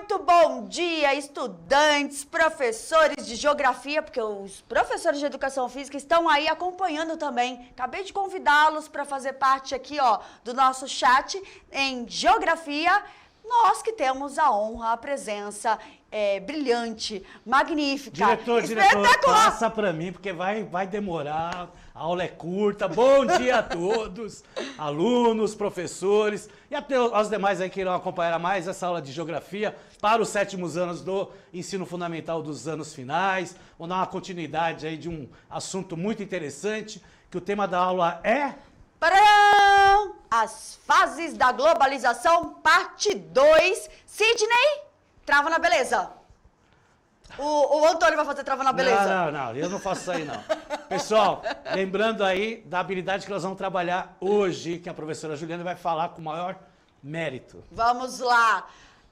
Muito bom dia, estudantes, professores de geografia, porque os professores de educação física estão aí acompanhando também. Acabei de convidá-los para fazer parte aqui, do nosso chat em geografia. Nós que temos a honra, a presença brilhante, magnífica, Diretor, passa para mim, porque vai demorar, a aula é curta. Bom dia a todos, alunos, professores e até aos demais aí que irão acompanhar mais essa aula de geografia para os 7º anos do ensino fundamental dos anos finais. Vou dar uma continuidade aí de um assunto muito interessante, que o tema da aula é... Param! As fases da globalização, parte 2. Sidney, trava na beleza. O Antônio vai fazer trava na beleza. Não, eu não faço isso aí não. Pessoal, lembrando aí da habilidade que nós vamos trabalhar hoje, que a professora Juliana vai falar com o maior mérito. Vamos lá.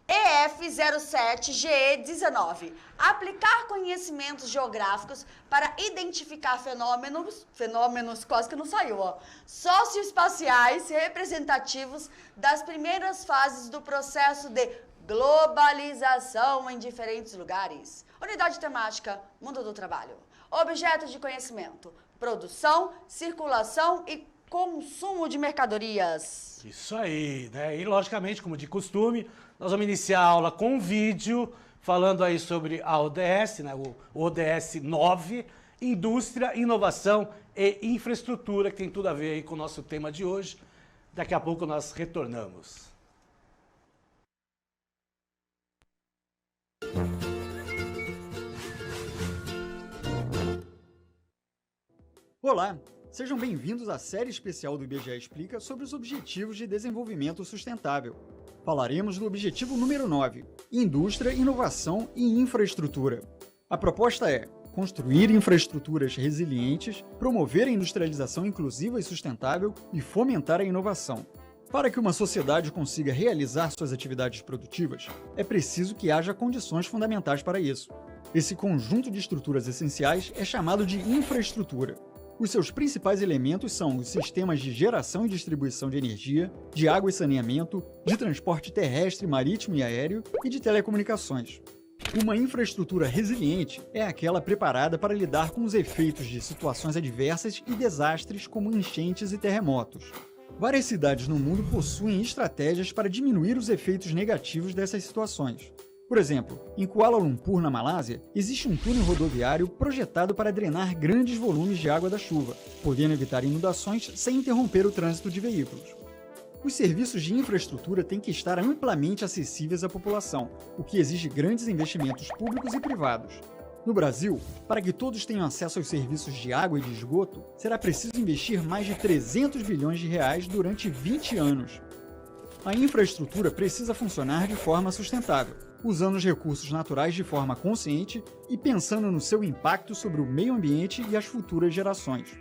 EF07GE19. Aplicar conhecimentos geográficos para identificar fenômenos quase que não saiu, socioespaciais representativos das primeiras fases do processo de globalização em diferentes lugares. Unidade temática, mundo do trabalho. Objeto de conhecimento, produção, circulação e consumo de mercadorias. Isso aí, né? E logicamente, como de costume, nós vamos iniciar a aula com um vídeo falando aí sobre a ODS, né? O ODS 9, Indústria, Inovação e Infraestrutura, que tem tudo a ver aí com o nosso tema de hoje. Daqui a pouco nós retornamos. Olá, sejam bem-vindos à série especial do IBGE Explica sobre os Objetivos de Desenvolvimento Sustentável. Falaremos do objetivo número 9, Indústria, Inovação e Infraestrutura. A proposta é construir infraestruturas resilientes, promover a industrialização inclusiva e sustentável e fomentar a inovação. Para que uma sociedade consiga realizar suas atividades produtivas, é preciso que haja condições fundamentais para isso. Esse conjunto de estruturas essenciais é chamado de infraestrutura. Os seus principais elementos são os sistemas de geração e distribuição de energia, de água e saneamento, de transporte terrestre, marítimo e aéreo e de telecomunicações. Uma infraestrutura resiliente é aquela preparada para lidar com os efeitos de situações adversas e desastres como enchentes e terremotos. Várias cidades no mundo possuem estratégias para diminuir os efeitos negativos dessas situações. Por exemplo, em Kuala Lumpur, na Malásia, existe um túnel rodoviário projetado para drenar grandes volumes de água da chuva, podendo evitar inundações sem interromper o trânsito de veículos. Os serviços de infraestrutura têm que estar amplamente acessíveis à população, o que exige grandes investimentos públicos e privados. No Brasil, para que todos tenham acesso aos serviços de água e de esgoto, será preciso investir mais de 300 bilhões de reais durante 20 anos. A infraestrutura precisa funcionar de forma sustentável, usando os recursos naturais de forma consciente e pensando no seu impacto sobre o meio ambiente e as futuras gerações.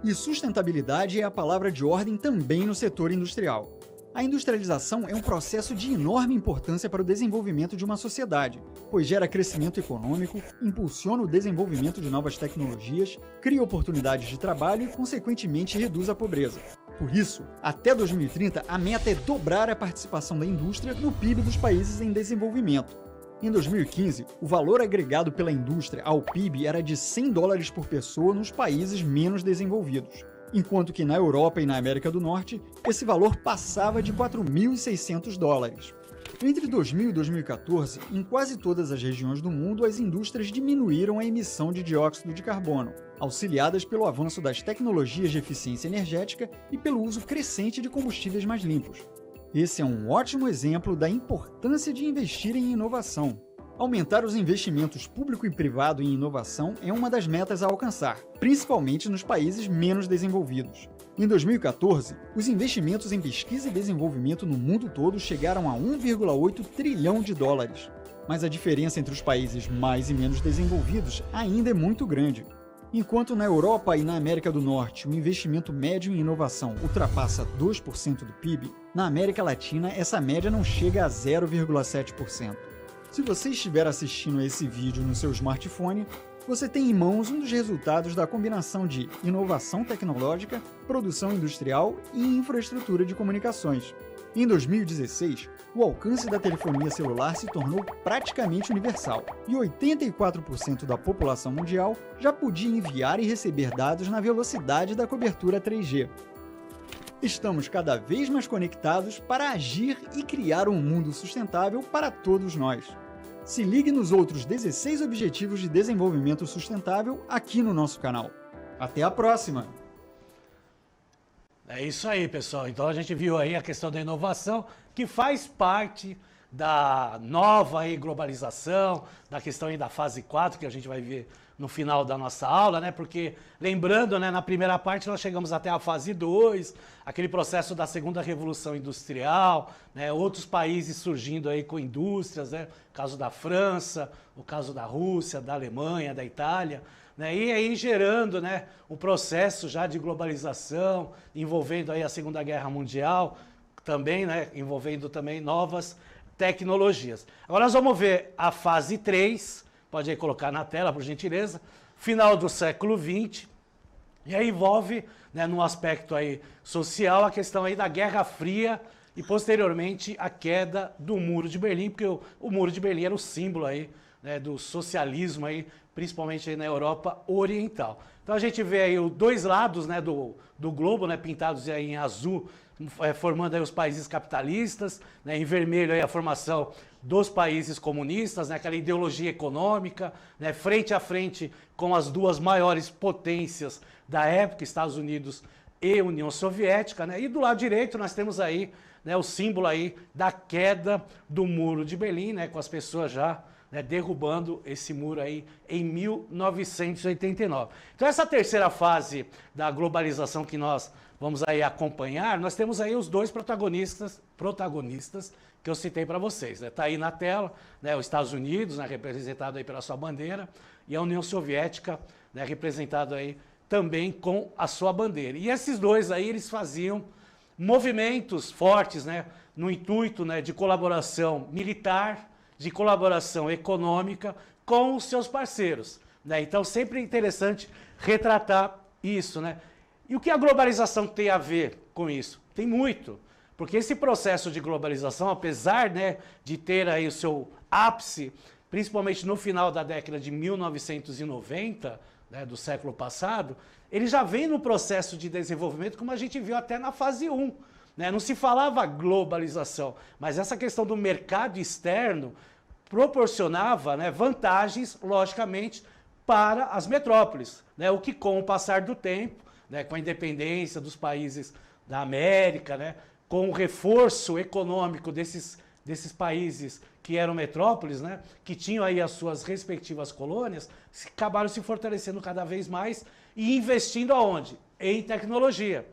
E sustentabilidade é a palavra de ordem também no setor industrial. A industrialização é um processo de enorme importância para o desenvolvimento de uma sociedade, pois gera crescimento econômico, impulsiona o desenvolvimento de novas tecnologias, cria oportunidades de trabalho e, consequentemente, reduz a pobreza. Por isso, até 2030, a meta é dobrar a participação da indústria no PIB dos países em desenvolvimento. Em 2015, o valor agregado pela indústria ao PIB era de $100 por pessoa nos países menos desenvolvidos, enquanto que na Europa e na América do Norte, esse valor passava de $4.600. Entre 2000 e 2014, em quase todas as regiões do mundo, as indústrias diminuíram a emissão de dióxido de carbono, auxiliadas pelo avanço das tecnologias de eficiência energética e pelo uso crescente de combustíveis mais limpos. Esse é um ótimo exemplo da importância de investir em inovação. Aumentar os investimentos público e privado em inovação é uma das metas a alcançar, principalmente nos países menos desenvolvidos. Em 2014, os investimentos em pesquisa e desenvolvimento no mundo todo chegaram a $1,8 trilhão. Mas a diferença entre os países mais e menos desenvolvidos ainda é muito grande. Enquanto na Europa e na América do Norte o investimento médio em inovação ultrapassa 2% do PIB, na América Latina essa média não chega a 0,7%. Se você estiver assistindo a esse vídeo no seu smartphone, você tem em mãos um dos resultados da combinação de inovação tecnológica, produção industrial e infraestrutura de comunicações. Em 2016, o alcance da telefonia celular se tornou praticamente universal e 84% da população mundial já podia enviar e receber dados na velocidade da cobertura 3G. Estamos cada vez mais conectados para agir e criar um mundo sustentável para todos nós. Se ligue nos outros 16 Objetivos de Desenvolvimento Sustentável aqui no nosso canal. Até a próxima! É isso aí, pessoal. Então a gente viu aí a questão da inovação, que faz parte da nova aí globalização, da questão aí da fase 4, que a gente vai ver no final da nossa aula, né? Porque, lembrando, né, na primeira parte nós chegamos até a fase 2, aquele processo da segunda revolução industrial, né? Outros países surgindo aí com indústrias, né? O caso da França, o caso da Rússia, da Alemanha, da Itália, né? E aí gerando, né, um processo já de globalização, envolvendo aí a Segunda Guerra Mundial, também, né, envolvendo também novas tecnologias. Agora nós vamos ver a fase 3, pode aí colocar na tela, por gentileza, final do século XX, e aí envolve, né, num aspecto aí social, a questão aí da Guerra Fria e posteriormente a queda do Muro de Berlim, porque o Muro de Berlim era o símbolo aí, né, do socialismo aí, principalmente aí na Europa Oriental. Então a gente vê aí os dois lados, né, do globo, né, pintados aí em azul, formando aí os países capitalistas, né, em vermelho aí a formação dos países comunistas, né, aquela ideologia econômica, né, frente a frente com as duas maiores potências da época, Estados Unidos e União Soviética, né, e do lado direito nós temos aí, né, o símbolo aí da queda do Muro de Berlim, né, com as pessoas já, né, derrubando esse muro aí em 1989. Então essa terceira fase da globalização que nós vamos aí acompanhar, nós temos aí os dois protagonistas que eu citei para vocês. Está aí na tela, né, os Estados Unidos, né, representado aí pela sua bandeira, e a União Soviética, né, representado aí também com a sua bandeira. E esses dois aí, eles faziam movimentos fortes, né, no intuito, né, de colaboração militar, de colaboração econômica com os seus parceiros, né? Então sempre é interessante retratar isso, né? E o que a globalização tem a ver com isso? Tem muito, porque esse processo de globalização, apesar, né, de ter aí o seu ápice, principalmente no final da década de 1990, né, do século passado, ele já vem no processo de desenvolvimento, como a gente viu até na fase 1. Né? Não se falava globalização, mas essa questão do mercado externo proporcionava, né, vantagens, logicamente, para as metrópoles. Né? O que, com o passar do tempo, né, com a independência dos países da América, né, com o reforço econômico desses países que eram metrópoles, né, que tinham aí as suas respectivas colônias, acabaram se fortalecendo cada vez mais e investindo aonde? Em tecnologia.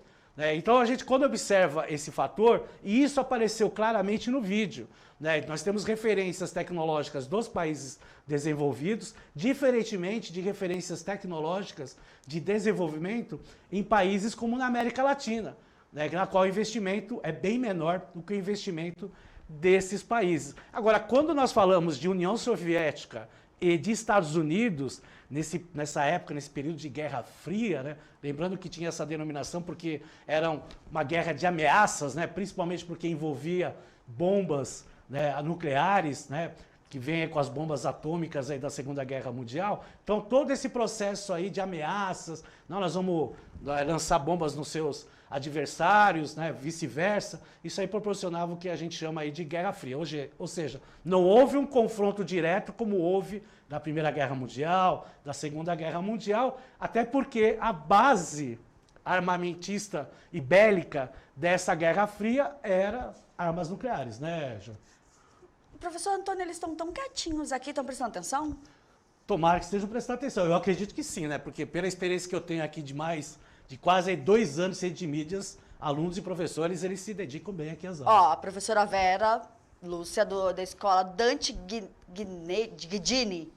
Então a gente, quando observa esse fator, e isso apareceu claramente no vídeo, né, nós temos referências tecnológicas dos países desenvolvidos, diferentemente de referências tecnológicas de desenvolvimento em países como na América Latina, né, na qual o investimento é bem menor do que o investimento desses países. Agora, quando nós falamos de União Soviética e de Estados Unidos, nessa época, nesse período de Guerra Fria, né? Lembrando que tinha essa denominação porque era uma guerra de ameaças, né? Principalmente porque envolvia bombas, né, nucleares, né? Que vem com as bombas atômicas aí da Segunda Guerra Mundial. Então, todo esse processo aí de ameaças, não, nós vamos lançar bombas nos seus adversários, né, vice-versa, isso aí proporcionava o que a gente chama aí de Guerra Fria. Ou seja, não houve um confronto direto como houve da Primeira Guerra Mundial, da Segunda Guerra Mundial, até porque a base armamentista e bélica dessa Guerra Fria era armas nucleares, né, João? Professor Antônio, eles estão tão quietinhos aqui, estão prestando atenção? Tomara que estejam prestando atenção. Eu acredito que sim, né? Porque pela experiência que eu tenho aqui de quase 2 anos de mídias, alunos e professores, eles se dedicam bem aqui às aulas. Ó, a professora Vera Lúcia, da escola Dante Guedini,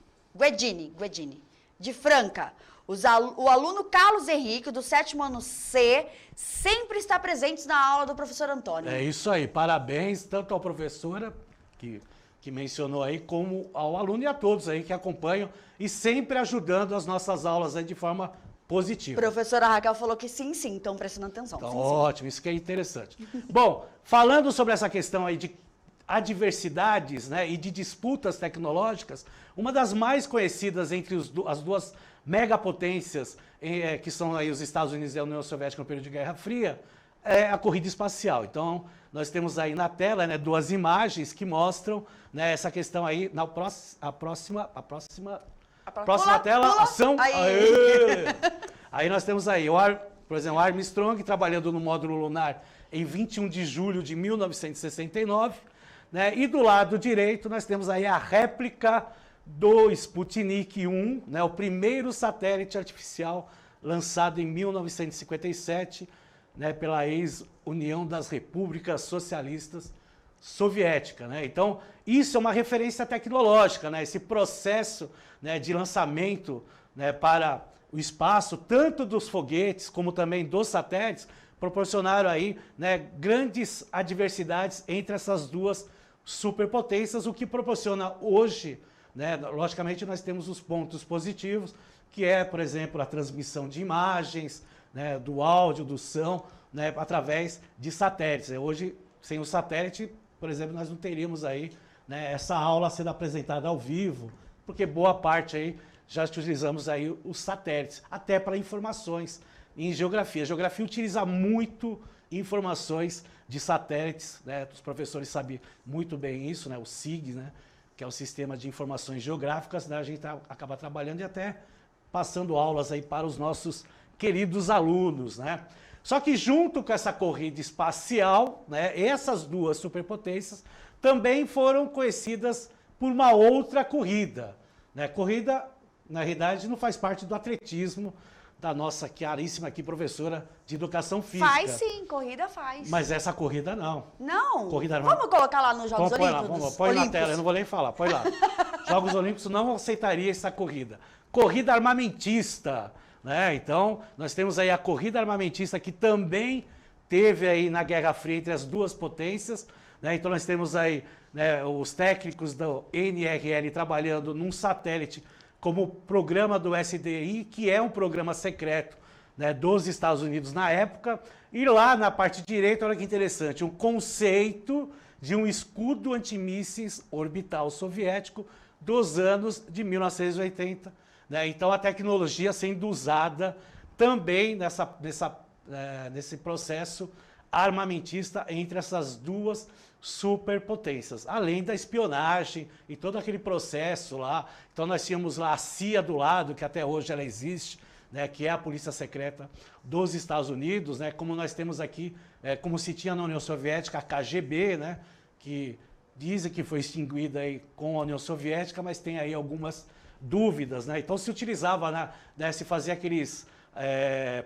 de Franca. O aluno Carlos Henrique, do 7º ano C, sempre está presente na aula do professor Antônio. É isso aí. Parabéns tanto à professora, que mencionou aí, como ao aluno e a todos aí que acompanham e sempre ajudando as nossas aulas aí de forma positivo. Professora Raquel falou que sim, estão prestando atenção. Então, sim, ótimo, isso que é interessante. Bom, falando sobre essa questão aí de adversidades, né, e de disputas tecnológicas, uma das mais conhecidas entre as duas megapotências, que são aí os Estados Unidos e a União Soviética no período de Guerra Fria, é a corrida espacial. Então, nós temos aí na tela, né, duas imagens que mostram, né, essa questão aí. A próxima tela, pula. ação. Aí. Aê! Aí nós temos aí, por exemplo, Armstrong trabalhando no módulo lunar em 21 de julho de 1969. Né? E do lado direito nós temos aí a réplica do Sputnik 1, né? O primeiro satélite artificial lançado em 1957, né? Pela ex-União das Repúblicas Socialistas Soviética. Né? Então, isso é uma referência tecnológica, né? Esse processo, né, de lançamento, né, para o espaço, tanto dos foguetes como também dos satélites, proporcionaram aí, né, grandes adversidades entre essas duas superpotências, o que proporciona hoje, né, logicamente nós temos os pontos positivos, que é, por exemplo, a transmissão de imagens, né, do áudio, do som, né, através de satélites. Hoje, sem o satélite, por exemplo, nós não teríamos aí, né, essa aula sendo apresentada ao vivo, porque boa parte aí já utilizamos aí os satélites, até para informações em geografia. A geografia utiliza muito informações de satélites, né? Os professores sabem muito bem isso, né? O SIG, né? Que é o Sistema de Informações Geográficas, né? A gente acaba trabalhando e até passando aulas aí para os nossos queridos alunos, né? Só que junto com essa corrida espacial, né, essas duas superpotências também foram conhecidas por uma outra corrida, né? Corrida, na realidade, não faz parte do atletismo da nossa caríssima aqui professora de Educação Física. Faz sim, corrida faz. Mas essa corrida não. Não? Corrida não. Vamos colocar lá nos Jogos Olímpicos? Põe na tela, eu não vou nem falar, põe lá. Jogos Olímpicos não aceitaria essa corrida. Corrida armamentista, né? Então, nós temos aí a corrida armamentista que também teve aí na Guerra Fria entre as duas potências, né? Então, nós temos aí, né, os técnicos do NRL trabalhando num satélite como programa do SDI, que é um programa secreto, né, dos Estados Unidos na época. E lá na parte direita, olha que interessante, um conceito de um escudo antimísseis orbital soviético dos anos de 1980. Né? Então, a tecnologia sendo usada também nesse processo armamentista entre essas duas superpotências, além da espionagem e todo aquele processo lá. Então nós tínhamos lá a CIA do lado, que até hoje ela existe, né, que é a Polícia Secreta dos Estados Unidos, né, como nós temos aqui, como se tinha na União Soviética, a KGB, né, que dizem que foi extinguida aí com a União Soviética, mas tem aí algumas dúvidas, né? Então se utilizava, né, se fazia aqueles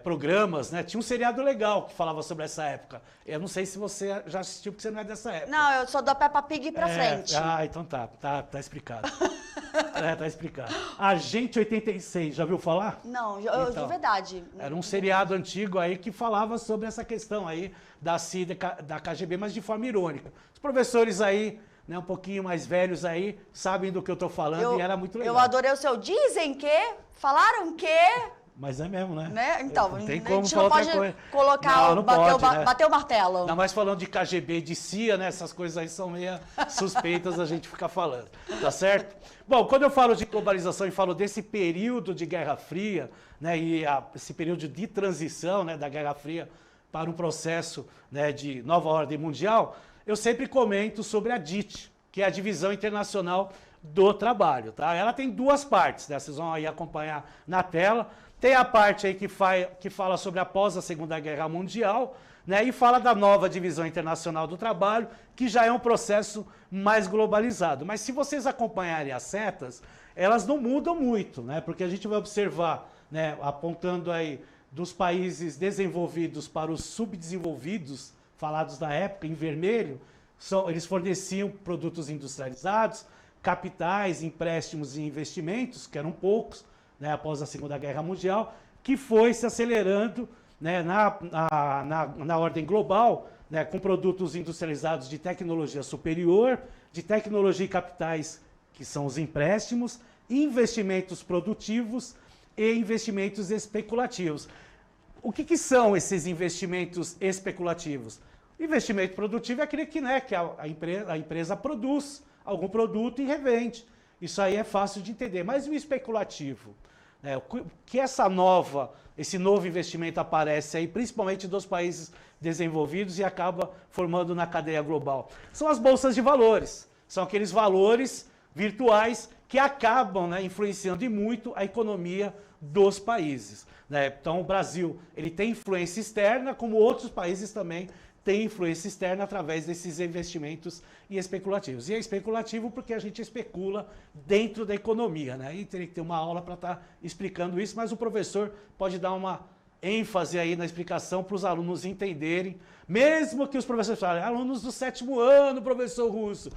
programas, né? Tinha um seriado legal que falava sobre essa época. Eu não sei se você já assistiu, porque você não é dessa época. Não, eu sou da Peppa Pig pra frente. Ah, então tá explicado. Tá explicado. Agente 86, já viu falar? Não, Então, de verdade. Era um seriado antigo aí que falava sobre essa questão aí da CIA, da KGB, mas de forma irônica. Os professores aí, né, um pouquinho mais velhos aí, sabem do que eu tô falando e era muito legal. Eu adorei o seu dizem que, falaram que... Mas é mesmo, né? Então, não tem a como gente não falar pode outra coisa. colocar, Não pode, né? bater o martelo. Ainda mais falando de KGB, de CIA, né? Essas coisas aí são meio suspeitas a gente ficar falando, tá certo? Bom, quando eu falo de globalização e falo desse período de Guerra Fria, né? E esse período de transição, né, da Guerra Fria para um processo, né, de nova ordem mundial, eu sempre comento sobre a DIT, que é a Divisão Internacional do Trabalho, tá? Ela tem duas partes, né? Vocês vão aí acompanhar na tela. Tem a parte aí que fala sobre após a Segunda Guerra Mundial, né, e fala da nova Divisão Internacional do Trabalho, que já é um processo mais globalizado. Mas se vocês acompanharem as setas, elas não mudam muito, né, porque a gente vai observar, né, apontando aí dos países desenvolvidos para os subdesenvolvidos, falados na época, em vermelho, eles forneciam produtos industrializados, capitais, empréstimos e investimentos, que eram poucos, né, após a Segunda Guerra Mundial, que foi se acelerando, né, na ordem global, né, com produtos industrializados de tecnologia superior, de tecnologia e capitais, que são os empréstimos, investimentos produtivos e investimentos especulativos. O que são esses investimentos especulativos? Investimento produtivo é aquele que, né, que a empresa produz algum produto e revende. Isso aí é fácil de entender. Mas o especulativo, né, que esse novo investimento aparece aí, principalmente dos países desenvolvidos e acaba formando na cadeia global. São as bolsas de valores. São aqueles valores virtuais que acabam, né, influenciando e muito a economia dos países. Né? Então, o Brasil ele tem influência externa, como outros países também têm influência externa através desses investimentos e especulativos. E é especulativo porque a gente especula dentro da economia. Né? E teria que ter uma aula para estar explicando isso, mas o professor pode dar uma ênfase aí na explicação para os alunos entenderem, mesmo que os professores falem, alunos do 7º ano, professor Russo.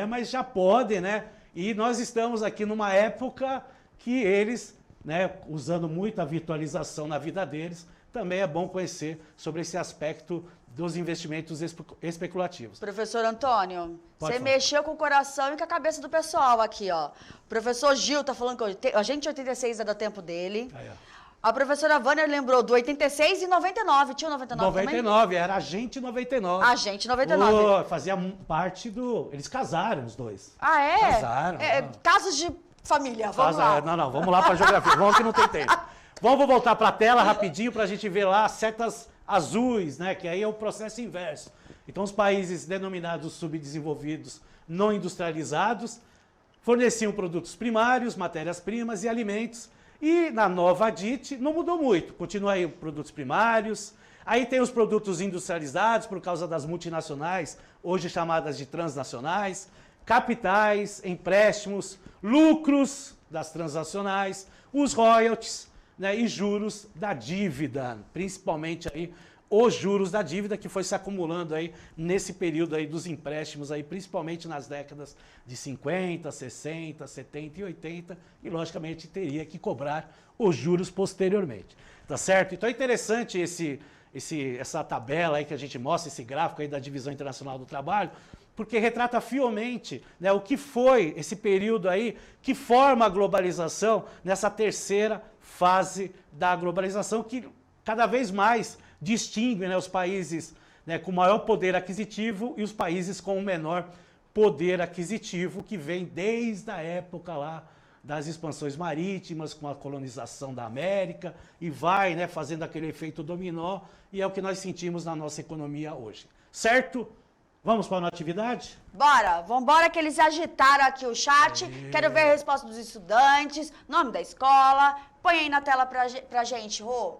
Mas já podem, né? E nós estamos aqui numa época que eles, né, usando muito a virtualização na vida deles, também é bom conhecer sobre esse aspecto dos investimentos especulativos. Professor Antônio, Pode você falar. mexeu com o coração e com a cabeça do pessoal aqui, ó. O professor Gil tá falando que a gente 86 é do tempo dele. Aí, ó. A professora Vânia lembrou do 86 e 99. Tinha o 99 também? 99, era Agente 99. Agente 99. Fazia parte do... Eles casaram, os dois. Ah, é? Casaram. Casos de família, vamos lá. Não, vamos lá para a geografia. Vamos que não tem tempo. Vamos voltar para a tela rapidinho para a gente ver lá as setas azuis, né? Que aí é o processo inverso. Então, os países denominados subdesenvolvidos, não industrializados, forneciam produtos primários, matérias-primas e alimentos. E na nova ADIT não mudou muito. Continua aí produtos primários. Aí tem os produtos industrializados por causa das multinacionais, hoje chamadas de transnacionais, capitais, empréstimos, lucros das transnacionais, os royalties, né, e juros da dívida, principalmente aí os juros da dívida que foi se acumulando aí nesse período aí dos empréstimos aí, principalmente nas décadas de 50, 60, 70 e 80, e logicamente teria que cobrar os juros posteriormente, tá certo? Então é interessante essa tabela aí que a gente mostra, esse gráfico aí da Divisão Internacional do Trabalho, porque retrata fielmente, né, o que foi esse período aí que forma a globalização nessa terceira fase da globalização, que cada vez mais distingue, né, os países, né, com maior poder aquisitivo e os países com o menor poder aquisitivo, que vem desde a época lá das expansões marítimas, com a colonização da América, e vai, né, fazendo aquele efeito dominó, e é o que nós sentimos na nossa economia hoje. Certo? Vamos para a atividade? Bora, vambora que eles agitaram aqui o chat. Quero ver a resposta dos estudantes, nome da escola. Põe aí na tela pra gente, Rô.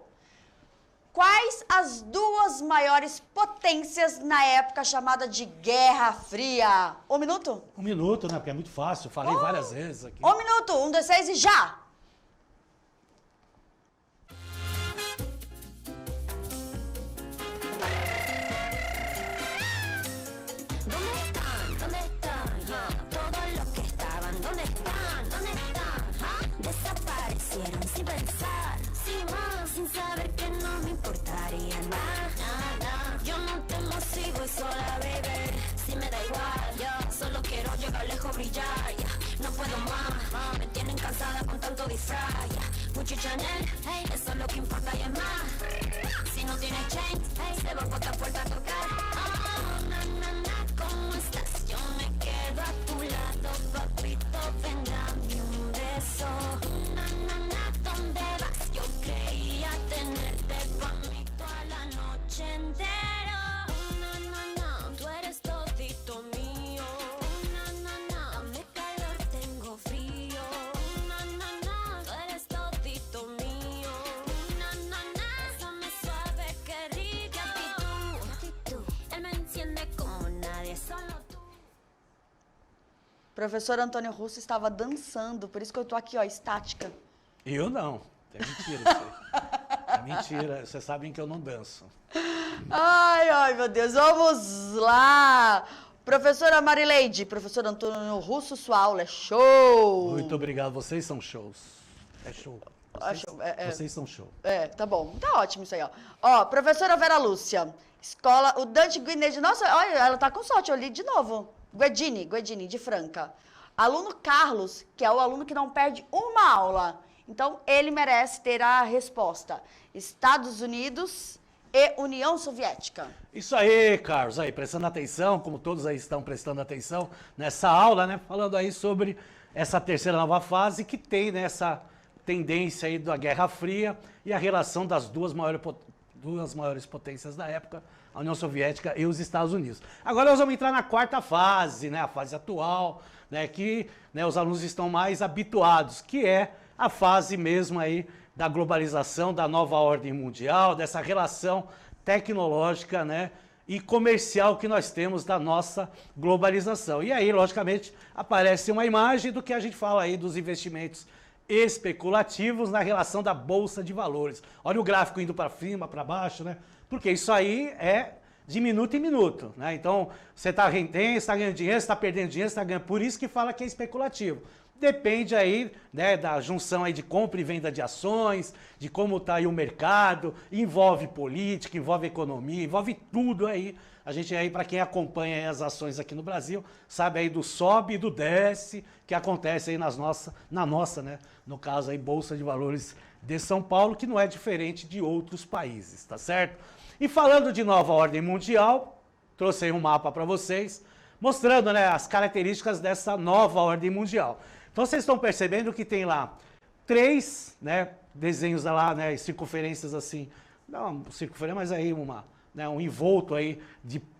Quais as duas maiores potências na época chamada de Guerra Fria? 1 minuto? 1 minuto, né? Porque é muito fácil, eu falei várias vezes aqui. 1 minuto, 1, 2, 3 e já! Desaparecieron sin pensar, sin más, sin saber que no me importaría nada. Yo no temo, sigo sola, baby. Si me da igual, yo solo quiero llegar lejos, brillar. No puedo más, me tienen cansada con tanto disfraz. Gucci, Chanel, eso es lo que importa y es más. Si no tienes change, se va por otra puerta a tocar. ¿Cómo estás? Yo me quedo a tu lado, papito, ven, dame un beso. ¿Dónde vas? Yo creía tenerte conmigo toda la noche entera. No, tú eres todito mío. No, dame calor, tengo frío. No, tú eres todito mío. Bésame suave, qué rico. Actitud, él me enciende como nadie, solo tú. Professor Antônio Russo estava dançando, por isso que eu tô aqui, ó, estática. Eu não. É mentira isso aí. É mentira. Vocês sabem que eu não danço. Ai, meu Deus, vamos lá! Professora Marileide, professor Antônio Russo, sua aula é show! Muito obrigado. Vocês são shows. É show. Vocês são show. Tá bom, tá ótimo isso aí, ó. Ó, professora Vera Lúcia, escola, o Dante Guinetti, nossa, olha, ela tá com sorte, eu li de novo. Guedini, de Franca. Aluno Carlos, que é o aluno que não perde uma aula. Então, ele merece ter a resposta. Estados Unidos e União Soviética. Isso aí, Carlos, aí, prestando atenção, como todos aí estão prestando atenção nessa aula, né? Falando aí sobre essa terceira nova fase que tem nessa tendência aí da Guerra Fria e a relação das duas maiores potências da época, a União Soviética e os Estados Unidos. Agora nós vamos entrar na quarta fase, né? A fase atual, né? Que, né, os alunos estão mais habituados, que é a fase mesmo aí da globalização, da nova ordem mundial, dessa relação tecnológica, né, e comercial que nós temos da nossa globalização. E aí, logicamente, aparece uma imagem do que a gente fala aí dos investimentos especulativos na relação da Bolsa de Valores. Olha o gráfico indo para cima, para baixo, né? Porque isso aí é de minuto em minuto, né? Então, você está rendendo, está ganhando dinheiro, está perdendo dinheiro, está ganhando. Por isso que fala que é especulativo. Depende aí, né, da junção aí de compra e venda de ações, de como está aí o mercado, envolve política, envolve economia, envolve tudo aí. A gente aí, para quem acompanha aí as ações aqui no Brasil, sabe aí do sobe e do desce que acontece aí na nossa, né, no caso aí, Bolsa de Valores de São Paulo, que não é diferente de outros países, tá certo? E falando de nova ordem mundial, trouxe aí um mapa para vocês, mostrando, né, as características dessa nova ordem mundial. Então vocês estão percebendo que tem lá 3, né, desenhos lá, né, circunferências assim, não circunferência, mas aí um envolto aí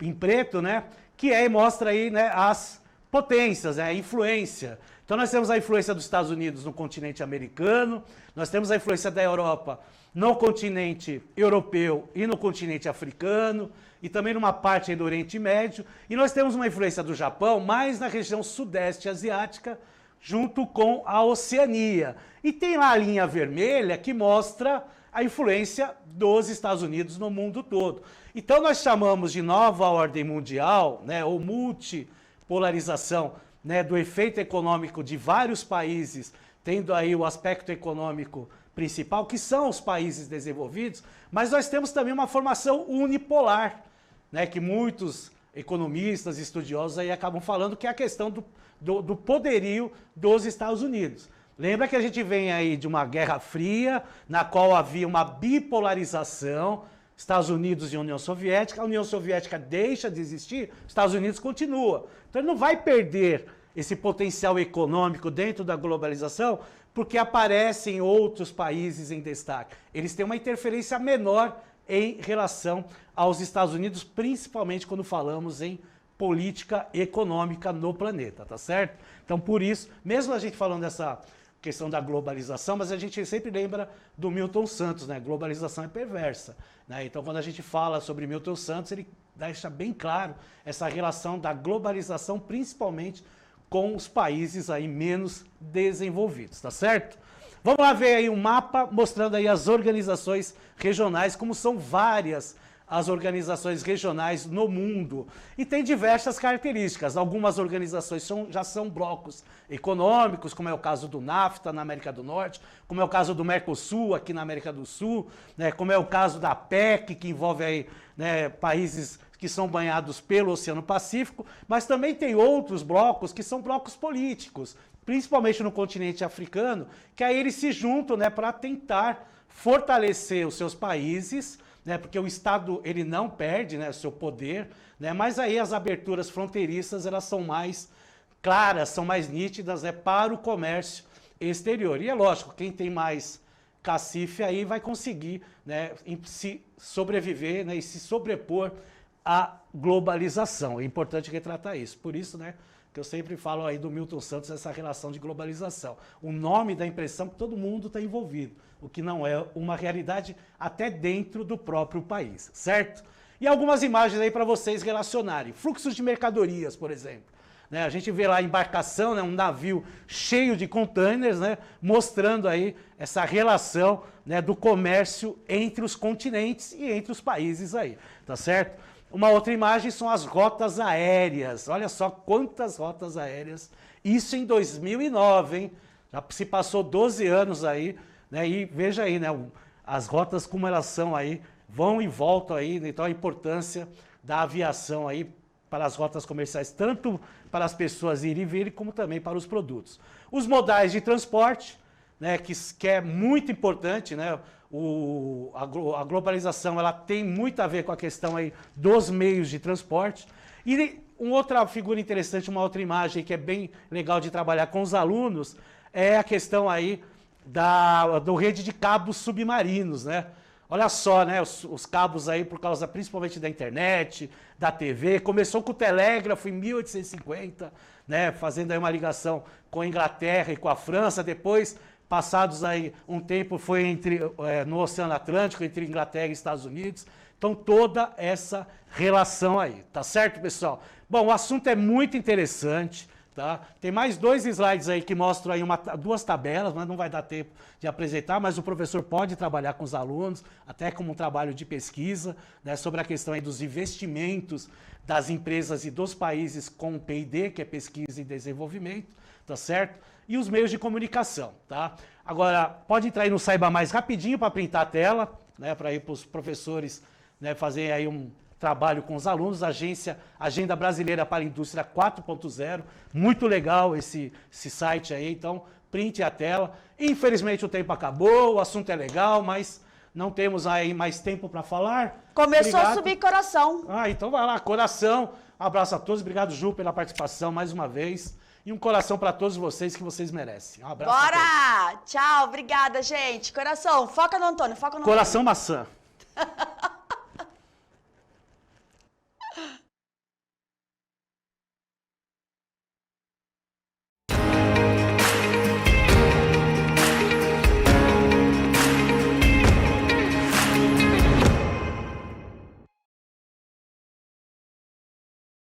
em preto, né, que aí mostra aí, né, as potências, né, a influência. Então nós temos a influência dos Estados Unidos no continente americano, nós temos a influência da Europa no continente europeu e no continente africano, e também numa parte aí do Oriente Médio, e nós temos uma influência do Japão mais na região sudeste asiática, junto com a Oceania. E tem lá a linha vermelha que mostra a influência dos Estados Unidos no mundo todo. Então nós chamamos de nova ordem mundial, né, ou multipolarização, né, do efeito econômico de vários países, tendo aí o aspecto econômico principal, que são os países desenvolvidos, mas nós temos também uma formação unipolar, né, que muitos economistas, estudiosos aí acabam falando que é a questão do poderio dos Estados Unidos. Lembra que a gente vem aí de uma Guerra Fria, na qual havia uma bipolarização, Estados Unidos e União Soviética, a União Soviética deixa de existir, Estados Unidos continua. Então ele não vai perder esse potencial econômico dentro da globalização, porque aparecem outros países em destaque. Eles têm uma interferência menor em relação aos Estados Unidos, principalmente quando falamos em política econômica no planeta, tá certo? Então, por isso, mesmo a gente falando dessa questão da globalização, mas a gente sempre lembra do Milton Santos, né? Globalização é perversa, né? Então, quando a gente fala sobre Milton Santos, ele deixa bem claro essa relação da globalização, principalmente com os países aí menos desenvolvidos, tá certo? Vamos lá ver aí um mapa mostrando aí as organizações regionais, como são várias as organizações regionais no mundo. E tem diversas características. Algumas organizações já são blocos econômicos, como é o caso do NAFTA na América do Norte, como é o caso do Mercosul aqui na América do Sul, né, como é o caso da PEC, que envolve aí, né, países que são banhados pelo Oceano Pacífico, mas também tem outros blocos que são blocos políticos, principalmente no continente africano, que aí eles se juntam, né, para tentar fortalecer os seus países, né, porque o Estado ele não perde, né, seu poder, né, mas aí as aberturas fronteiriças elas são mais claras, são mais nítidas, né, para o comércio exterior. E é lógico, quem tem mais cacife aí vai conseguir, né, se sobreviver, né, e se sobrepor à globalização. É importante retratar isso. Por isso, né, que eu sempre falo aí do Milton Santos, essa relação de globalização. O nome dá a impressão que todo mundo está envolvido, o que não é uma realidade até dentro do próprio país, certo? E algumas imagens aí para vocês relacionarem. Fluxos de mercadorias, por exemplo. Né, a gente vê lá a embarcação, né, um navio cheio de containers, né, mostrando aí essa relação, né, do comércio entre os continentes e entre os países aí, tá certo? Uma outra imagem são as rotas aéreas. Olha só quantas rotas aéreas. Isso em 2009, hein? Já se passou 12 anos aí, né? E veja aí, né? As rotas como elas são aí, vão e voltam aí. Então a importância da aviação aí para as rotas comerciais, tanto para as pessoas irem e virem, como também para os produtos. Os modais de transporte, né, que é muito importante, né? A globalização ela tem muito a ver com a questão aí dos meios de transporte. E uma outra figura interessante, uma outra imagem que é bem legal de trabalhar com os alunos é a questão aí do rede de cabos submarinos, né? Olha só, né, os cabos aí por causa principalmente da internet, da TV, começou com o telégrafo em 1850, né, fazendo aí uma ligação com a Inglaterra e com a França, depois, passados aí um tempo, foi no Oceano Atlântico, entre Inglaterra e Estados Unidos, então toda essa relação aí, tá certo, pessoal? Bom, o assunto é muito interessante, tá? Tem mais 2 slides aí que mostram aí 2 tabelas, mas não vai dar tempo de apresentar, mas o professor pode trabalhar com os alunos, até como um trabalho de pesquisa, né, sobre a questão aí dos investimentos das empresas e dos países com o P&D, que é pesquisa e desenvolvimento, tá certo? E os meios de comunicação, tá? Agora, pode entrar aí no Saiba Mais rapidinho para printar a tela, né, para ir para os professores, né, fazer aí um trabalho com os alunos, Agenda Brasileira para a Indústria 4.0, muito legal esse site aí, então printe a tela. Infelizmente o tempo acabou, o assunto é legal, mas não temos aí mais tempo para falar. Começou Obrigado. a subir coração. Então vai lá, coração, abraço a todos, obrigado Ju pela participação mais uma vez, e um coração para todos vocês que vocês merecem. Um abraço a todos. Bora! Tchau, obrigada, gente. Coração, foca no Antônio, foca no Coração maçã. Antônio.